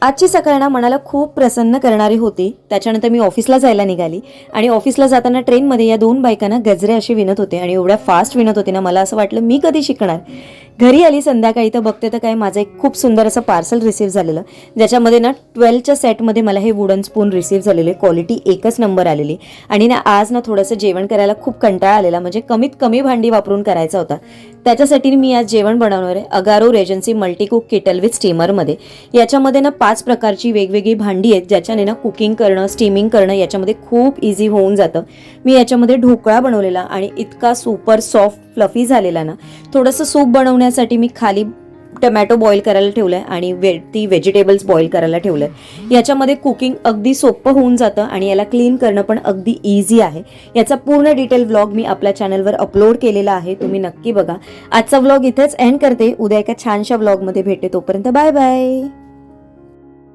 आजची सकाळ ना मनाला खूप प्रसन्न करणारी होती. त्याच्यानंतर मी ऑफिसला जायला निघाली आणि ऑफिसला जाताना ट्रेनमध्ये या दोन बायकांना गजरे असे विणत होते आणि एवढ्या फास्ट विणत होते ना, मला असं वाटलं मी कधी शिकणार. घरी आली संध्याकाळी तर बघते तर काय, माझं एक खूप सुंदर असं पार्सल रिसीव्ह झालेलं, ज्याच्यामध्ये ना 12च्या सेटमध्ये मला हे वुडन स्पून रिसीव्ह झालेले. क्वालिटी एकच नंबर आलेली. आणि ना आज ना थोडंसं जेवण करायला खूप कंटाळा आलेला, म्हणजे कमीत कमी भांडी वापरून करायचा होता. त्याच्यासाठी मी आज जेवण बनवणार आहे अगारो रेजन्सी मल्टीकुक किटल विथ स्टीमरमध्ये. याच्यामध्ये ना 5 प्रकारची वेगवेगळी भांडी आहेत, ज्याच्याने ना कुकिंग करणं, स्टीमिंग करणं याच्यामध्ये खूप इझी होऊन जातं. मी याच्यामध्ये ढोकळा बनवलेला आणि इतका सुपर सॉफ्ट फ्लफी झालेला ना. थोडंसं सूप बनवण्यासाठी मी खाली टमॅटो बॉईल करायला ठेवलं आहे आणि ती व्हेजिटेबल्स बॉईल करायला ठेवलं आहे. याच्यामध्ये कुकिंग अगदी सोपं होऊन जातं आणि याला क्लीन करणं पण अगदी इझी आहे. याचा पूर्ण डिटेल व्लॉग मी आपल्या चॅनलवर अपलोड केलेला आहे, तुम्ही नक्की बघा. आजचा व्लॉग इथेच एंड करते. उद्या एका छानशा व्लॉगमध्ये भेटते. तोपर्यंत बाय बाय.